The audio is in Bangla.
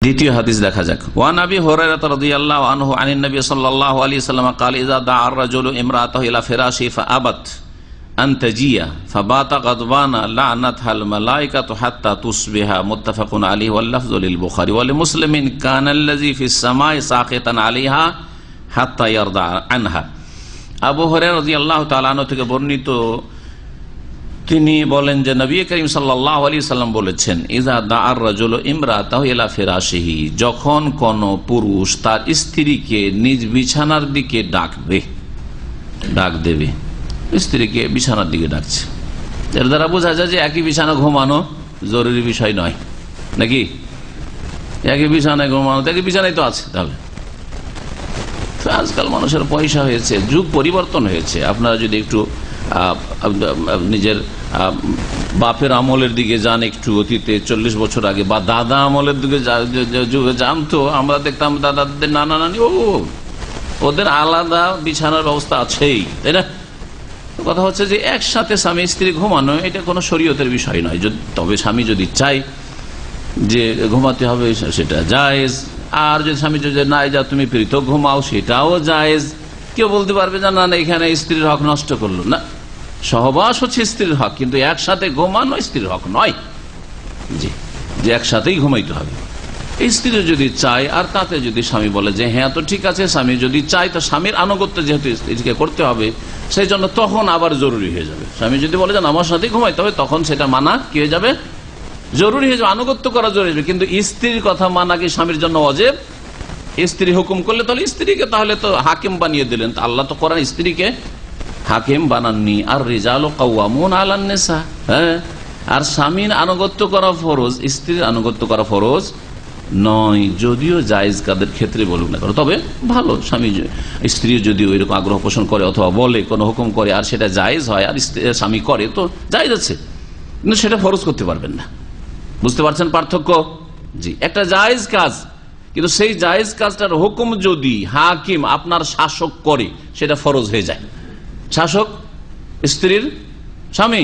দ্বিতীয় হাদিস দেখা যাক। ওয়ান আবি হুরায়রা রাদিয়াল্লাহু আনহু আনিন নবী সাল্লাল্লাহু আলাইহি ওয়াসাল্লাম قال اذا دعا الرجل امراته الى فراشه فابت ان تجيء فبات غضبان لعنتها الملائكه حتى تصبح متفق عليه واللفظ للبخاري ولمسلم كان الذي في السماء ساخطا عليها حتى يرضى عنها। আবু হুরায়রা রাদিয়াল্লাহু তাআলা আনহু থেকে বর্ণিত, তিনি বলেন যে নবী করিম সাল্লাল্লাহু আলাইহি ওয়াসাল্লাম বলেছেন, ইযা দা'আর রাজুলু ইমরাতাহু ইলা ফিরাশিহি, যখন কোন পুরুষ তার স্ত্রীকে নিজ বিছানার দিকে ডাক দেবে, স্ত্রীকে বিছানার দিকে ডাকছে, এর দ্বারা বোঝা যায় যে একই বিছানা ঘুমানো জরুরি বিষয় নয়, নাকি? একই বিছানায় ঘুমানো, একই বিছানায় তো আছে। তাহলে আজকাল মানুষের পয়সা হয়েছে, যুগ পরিবর্তন হয়েছে। আপনারা যদি একটু নিজের বাপের আমলের দিকে যান, একটু অতীতে 40 বছর আগে, বা দাদা আমলের দিকে যান, তো আমরা দেখতাম দাদাদের নানা নানি ওদের আলাদা বিছানার ব্যবস্থা আছেই, তাই না? কথা হচ্ছে যে একসাথে স্বামী স্ত্রী ঘুমানো এটা কোনো শরীয়তের বিষয় নয়। তবে স্বামী যদি চাই যে ঘুমাতে হবে সেটা জায়েজ, আর যদি স্বামী যদি না যা তুমি পৃথক ঘুমাও সেটাও জায়েজ। কেউ বলতে পারবে যে না এখানে স্ত্রীর হক নষ্ট করলো না, সহবাস হচ্ছে স্ত্রীর হক, কিন্তু একসাথে ঘুমানো স্ত্রীর হক নয়। জি, যে একসাথেই ঘুমাইতে হবে। স্ত্রী যদি চায় আর তাতে যদি স্বামী বলে যে হ্যাঁ তো ঠিক আছে, স্বামী যদি চায়, তো স্বামীর আনুগত্য যেহেতু স্ত্রীকে করতে হবে, সেই জন্য তখন আবার জরুরি হয়ে যাবে। স্বামী যদি বলে যে আমার সাথেই ঘুমাইতে হবে, তখন সেটা মানা কি হয়ে যাবে? জরুরি হয়ে যাবে, আনুগত্য করা জরুরি হবে। কিন্তু স্ত্রীর কথা মানা কি স্বামীর জন্য ওয়াজিব? স্ত্রী হুকুম করলে তাহলে স্ত্রীকে তাহলে তো হাকিম বানিয়ে দিলেন। আল্লাহ তো করেন স্ত্রীকে হাকিম বানাননি। আর রিজালু কাওয়ামুন আলান নিসা, হ্যাঁ। আর স্বামীর আনুগত্য করা ফরজ, স্ত্রীর আনুগত্য করা ফরজ নয়, যদিও জায়েজ কাদের ক্ষেত্রে বলুক না করো। তবে ভালো, স্বামী স্ত্রী যদি ওইরকম আগ্রহ পোষণ করে অথবা বলে কোনো হুকুম করে আর সেটা জায়েজ হয় আর স্বামী করে, তো জায়েজ আছে, কিন্তু সেটা ফরজ করতে পারবেন না। বুঝতে পারছেন পার্থক্য? জি, একটা জায়েজ কাজ, কিন্তু সেই জায়েজ কাজটার হুকুম যদি হাকিম আপনার শাসক করে সেটা ফরজ হয়ে যায়। শাসক স্ত্রীর স্বামী,